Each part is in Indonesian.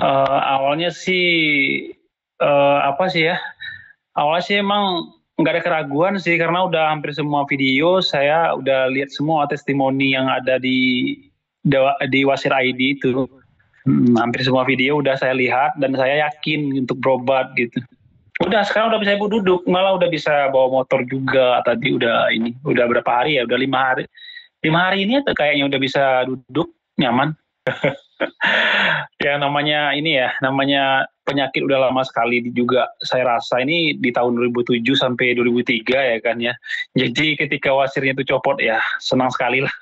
Awalnya sih apa sih ya? Awalnya sih emang nggak ada keraguan sih karena udah hampir semua video saya udah lihat semua testimoni yang ada di Wasir ID itu. Hampir semua video udah saya lihat dan saya yakin untuk berobat gitu. Udah sekarang udah bisa ibu duduk, malah udah bisa bawa motor juga. Tadi udah berapa hari ya? Udah 5 hari. 5 hari ini tuh kayaknya udah bisa duduk nyaman. Ya namanya ini ya, namanya penyakit udah lama sekali juga saya rasa ini di tahun 2007 sampai 2003 ya kan ya. Jadi ketika wasirnya itu copot ya senang sekali lah.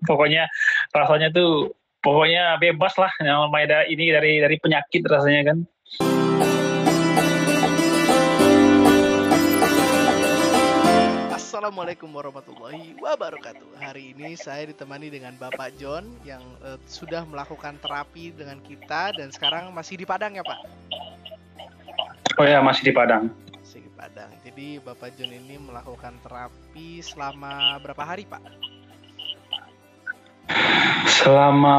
Pokoknya rasanya tuh pokoknya bebas lah namanya ini dari penyakit rasanya kan. Assalamualaikum warahmatullahi wabarakatuh. Hari ini saya ditemani dengan Bapak John yang sudah melakukan terapi dengan kita dan sekarang masih di Padang ya Pak? Oh ya masih di Padang. Masih di Padang. Jadi Bapak John ini melakukan terapi selama berapa hari Pak? Selama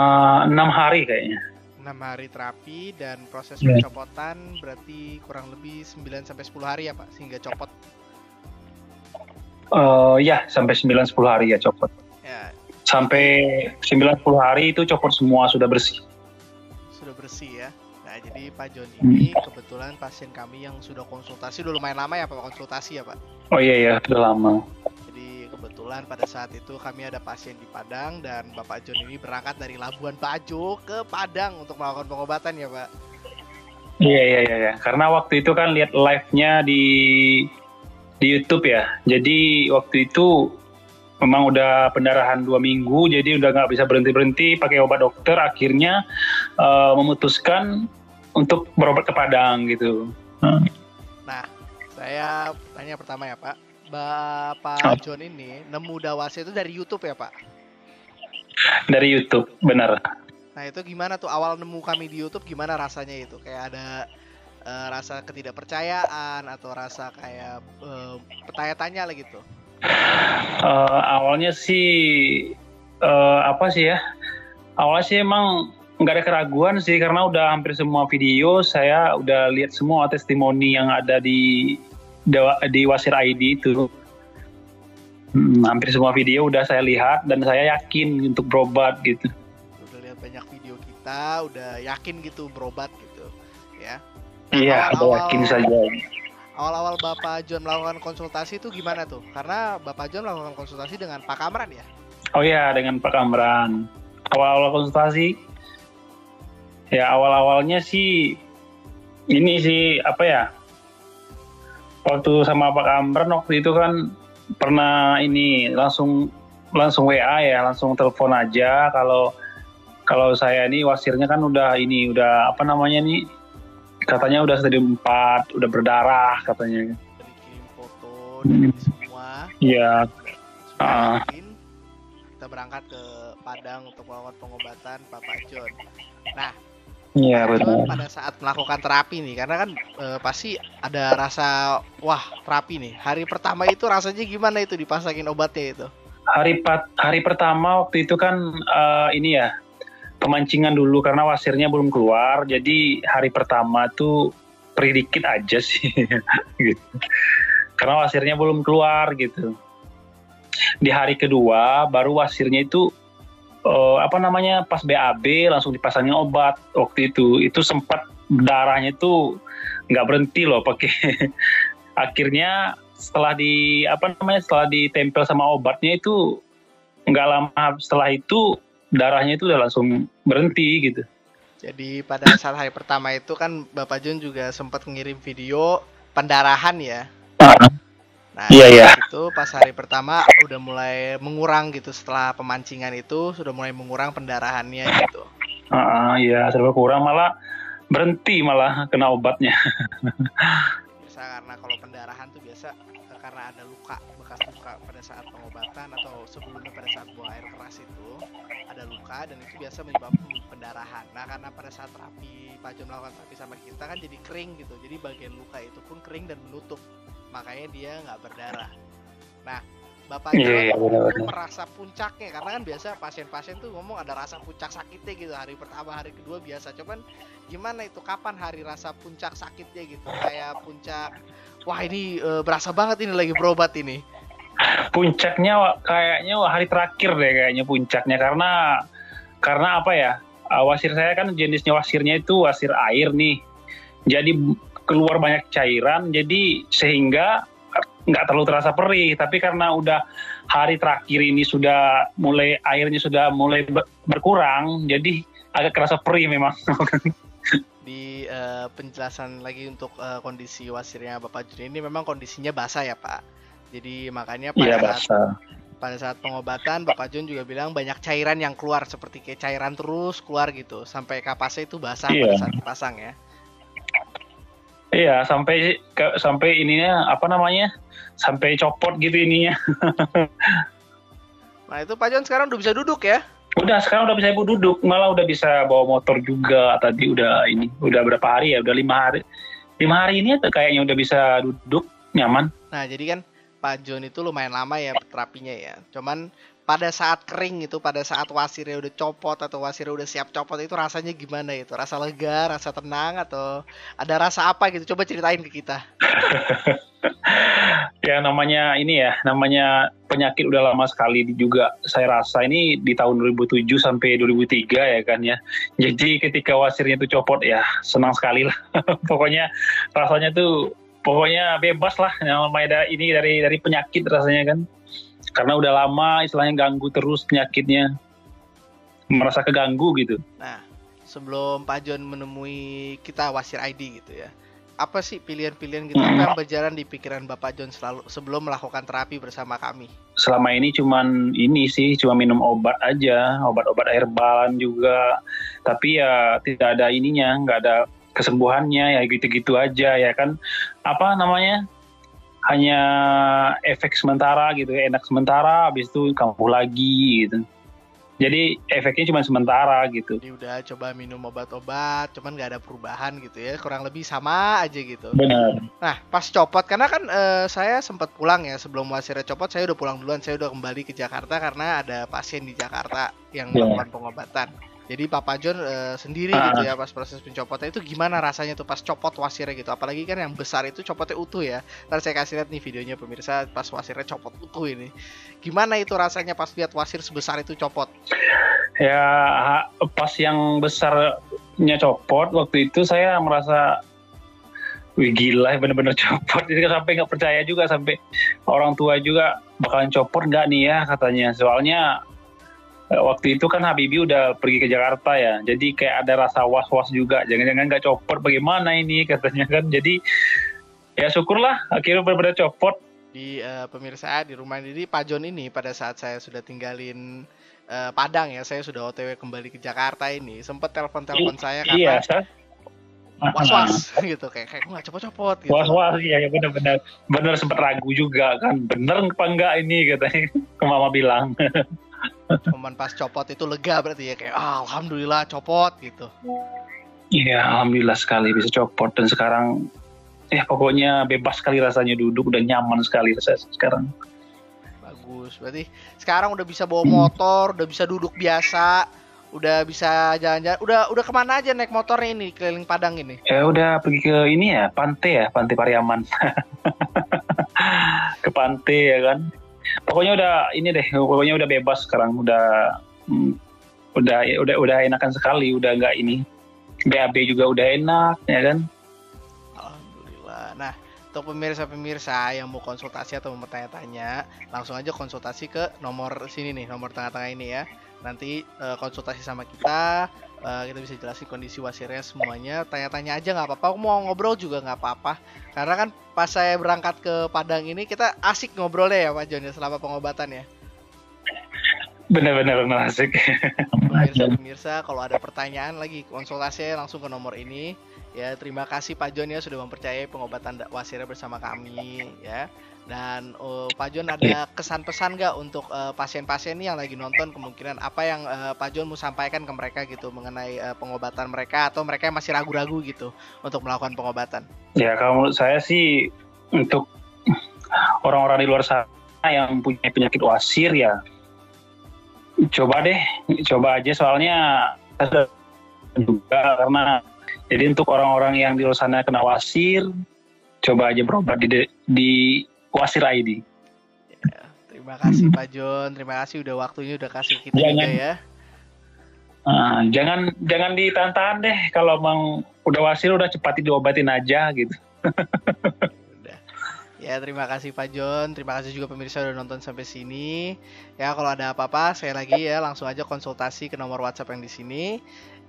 6 hari kayaknya. 6 hari terapi dan proses pencopotan berarti kurang lebih 9-10 hari ya Pak sehingga copot. Ya sampai 9-10 hari ya copot. Ya. Sampai 9-10 hari itu copot semua sudah bersih. Sudah bersih ya. Nah jadi Pak John ini kebetulan pasien kami yang sudah konsultasi udah lumayan lama ya Pak konsultasi ya Pak? Oh iya ya sudah lama. Jadi kebetulan pada saat itu kami ada pasien di Padang dan Bapak John ini berangkat dari Labuan Bajo ke Padang untuk melakukan pengobatan ya Pak? Iya. Karena waktu itu kan lihat live-nya di YouTube ya. Jadi waktu itu memang udah pendarahan 2 minggu, jadi udah nggak bisa berhenti pakai obat dokter. Akhirnya memutuskan untuk berobat ke Padang gitu. Nah, saya tanya pertama ya Pak, Bapak John ini nemu Dawase itu dari YouTube ya Pak? Dari YouTube, benar. Nah itu gimana tuh awal nemu kami di YouTube, gimana rasanya itu? Kayak ada rasa ketidakpercayaan atau rasa kayak bertanya-tanya lah gitu? Awalnya sih apa sih ya? Awalnya sih emang nggak ada keraguan sih karena udah hampir semua video saya udah lihat semua testimoni yang ada di Wasir ID itu. Hampir semua video udah saya lihat dan saya yakin untuk berobat gitu. Udah lihat banyak video kita, udah yakin gitu berobat gitu, ya? Iya, yakin saja. Awal-awal Bapak John melakukan konsultasi itu gimana tuh? Karena Bapak John melakukan konsultasi dengan Pak Kamran ya? Oh iya, dengan Pak Kamran. Awal-awal konsultasi, ya awal-awalnya sih ini sih apa ya? Waktu sama Pak Kamran waktu itu kan pernah ini langsung WA ya, langsung telepon aja kalau saya ini wasirnya kan udah apa namanya nih? Katanya udah stadium 4, udah berdarah katanya. Udah dikirim foto dari semua. Iya. Kita berangkat ke Padang untuk melakukan pengobatan Bapak John. Nah, iya benar. Pada saat melakukan terapi nih, karena kan pasti ada rasa wah terapi nih. Hari pertama itu rasanya gimana itu dipasangin obatnya itu? Hari pertama waktu itu kan ini ya. Pemancingan dulu karena wasirnya belum keluar, jadi hari pertama tuh perih dikit aja sih gitu. Karena wasirnya belum keluar gitu. Di hari kedua baru wasirnya itu apa namanya pas BAB langsung dipasangin obat. Waktu itu sempat darahnya itu nggak berhenti loh pakai. Akhirnya setelah setelah ditempel sama obatnya itu nggak lama setelah itu darahnya itu udah langsung berhenti gitu. Jadi pada saat hari pertama itu kan Bapak John juga sempat ngirim video pendarahan ya. Nah, iya. Itu pas hari pertama udah mulai mengurang gitu setelah pemancingan itu sudah mulai mengurang pendarahannya gitu. Iya, serba kurang malah berhenti malah kena obatnya. Biasa karena kalau pendarahan tuh biasa karena ada luka, bekas luka pada saat pengobatan atau sebelumnya pada saat buang air keras itu ada luka dan itu biasa menyebabkan pendarahan. Nah karena pada saat terapi Pak John melakukan terapi sama kita kan jadi kering gitu, jadi bagian luka itu pun kering dan menutup, makanya dia nggak berdarah. Nah Bapak Iya, John itu benar-benar. merasa puncaknya, karena kan biasa pasien-pasien tuh ngomong ada rasa puncak sakitnya gitu hari pertama, hari kedua biasa. Cuman gimana itu, kapan hari rasa puncak sakitnya gitu, kayak puncak, wah ini berasa banget ini lagi berobat ini. Puncaknya kayaknya hari terakhir deh kayaknya puncaknya, karena apa ya? Wasir saya kan jenisnya wasirnya itu wasir air nih. Jadi keluar banyak cairan, jadi sehingga nggak terlalu terasa perih. Tapi karena udah hari terakhir ini sudah mulai airnya sudah mulai berkurang, jadi agak kerasa perih memang. Di penjelasan lagi untuk kondisi wasirnya Bapak Jun ini, memang kondisinya basah ya Pak. Jadi makanya Iya, basah. pada saat pengobatan Bapak Jun juga bilang banyak cairan yang keluar, seperti kayak cairan terus keluar gitu sampai kapasnya itu basah pada Iya. saat dipasang ya. Iya, sampai ininya apa namanya? Sampai copot gitu ininya. Nah itu Pak Jun sekarang udah bisa duduk ya? Udah, sekarang udah bisa ibu duduk, malah udah bisa bawa motor juga. Tadi udah berapa hari ya? Udah 5 hari. 5 hari ini kayaknya udah bisa duduk nyaman. Nah jadi kan Pak John itu lumayan lama ya terapinya ya. Cuman pada saat kering itu, pada saat wasirnya udah copot atau wasirnya udah siap copot itu rasanya gimana itu? Rasa lega, rasa tenang, atau ada rasa apa gitu? Coba ceritain ke kita. Ya namanya ini ya, namanya penyakit udah lama sekali juga saya rasa ini di tahun 2007 sampai 2003 ya kan ya. Jadi ketika wasirnya itu copot ya senang sekali lah. Pokoknya rasanya tuh pokoknya bebas lah, namanya ini dari penyakit rasanya kan. Karena udah lama istilahnya ganggu terus penyakitnya. Merasa keganggu gitu. Nah, sebelum Pak John menemui kita Wasir ID gitu ya, apa sih pilihan-pilihan gitu, apa yang berjalan di pikiran Bapak John selalu sebelum melakukan terapi bersama kami? Selama ini cuma minum obat aja, obat-obat herbalan juga. Tapi ya tidak ada ininya, nggak ada kesembuhannya, ya gitu-gitu aja ya kan. Apa namanya? Hanya efek sementara gitu, enak sementara, habis itu kambuh lagi gitu. Jadi efeknya cuma sementara gitu. Jadi udah coba minum obat-obat, cuman nggak ada perubahan gitu ya, kurang lebih sama aja gitu. Benar. Nah, pas copot, karena kan saya sempat pulang ya, sebelum wasirnya copot, saya udah pulang duluan, saya udah kembali ke Jakarta karena ada pasien di Jakarta yang melakukan pengobatan. Jadi Papa John sendiri gitu ya pas proses pencopotan itu, gimana rasanya tuh pas copot wasirnya gitu, apalagi kan yang besar itu copotnya utuh ya. Ntar saya kasih lihat nih videonya pemirsa pas wasirnya copot utuh ini. Gimana itu rasanya pas lihat wasir sebesar itu copot? Ya pas yang besarnya copot waktu itu saya merasa wih gila, bener-bener copot. Jadi sampai nggak percaya juga, sampai orang tua juga bakalan copot nggak nih ya katanya. Soalnya waktu itu kan Habibie udah pergi ke Jakarta ya, jadi kayak ada rasa was-was juga, jangan-jangan nggak copot bagaimana ini katanya kan. Jadi ya syukurlah akhirnya benar-benar copot. Di pemirsa di rumah ini Pak John ini, pada saat saya sudah tinggalin Padang ya, saya sudah OTW kembali ke Jakarta ini, sempat telepon saya karena was-was gitu, kayak nggak copot-copot gitu. Was-was ya benar sempat ragu juga kan, bener apa enggak ini katanya. Mama bilang. Cuman pas copot itu lega berarti ya, kayak alhamdulillah copot gitu. Iya, alhamdulillah sekali bisa copot, dan sekarang ya pokoknya bebas sekali rasanya, duduk udah nyaman sekali saya sekarang. Bagus, berarti sekarang udah bisa bawa motor, udah bisa duduk biasa, udah bisa jalan-jalan. Udah kemana aja naik motornya ini keliling Padang ini? Udah pergi ke ini ya, Pantai Pariaman. Ke pantai ya kan. Pokoknya udah bebas sekarang, udah enakan sekali, udah nggak ini. BAB juga udah enak ya kan. Alhamdulillah. Nah, untuk pemirsa-pemirsa yang mau konsultasi atau mau bertanya-tanya, langsung aja konsultasi ke nomor sini nih, nomor tengah-tengah ini ya. Nanti konsultasi sama kita, kita bisa jelasin kondisi wasirnya semuanya. Tanya-tanya aja nggak apa-apa, mau ngobrol juga nggak apa-apa. Karena kan pas saya berangkat ke Padang ini, kita asik ngobrolnya ya Pak John ya, selama pengobatan ya. Bener-bener asik. Pemirsa, kalau ada pertanyaan lagi, konsultasi langsung ke nomor ini. Ya, terima kasih Pak John ya sudah mempercayai pengobatan wasirnya bersama kami ya. Dan Pak John ada kesan-pesan nggak untuk pasien-pasien yang lagi nonton, kemungkinan apa yang Pak John mau sampaikan ke mereka gitu mengenai pengobatan mereka, atau mereka yang masih ragu-ragu gitu untuk melakukan pengobatan? Ya kalau menurut saya sih, untuk orang-orang di luar sana yang punya penyakit wasir ya coba aja, soalnya saya juga karena jadi untuk orang-orang yang di luar sana kena wasir, coba aja berobat di Wasir ID. Ya, terima kasih Pak John, terima kasih udah waktunya udah kasih kita juga ya. Jangan ditahan deh, kalau emang udah wasir udah cepat diobatin aja gitu. Ya, terima kasih Pak John, terima kasih juga pemirsa udah nonton sampai sini. Ya, kalau ada apa-apa saya lagi ya langsung aja konsultasi ke nomor WhatsApp yang di sini.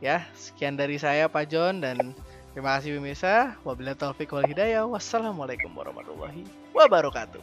Ya, sekian dari saya Pak John dan terima kasih pemirsa. Wabillahi taufik wal hidayah. Wassalamualaikum warahmatullahi wabarakatuh.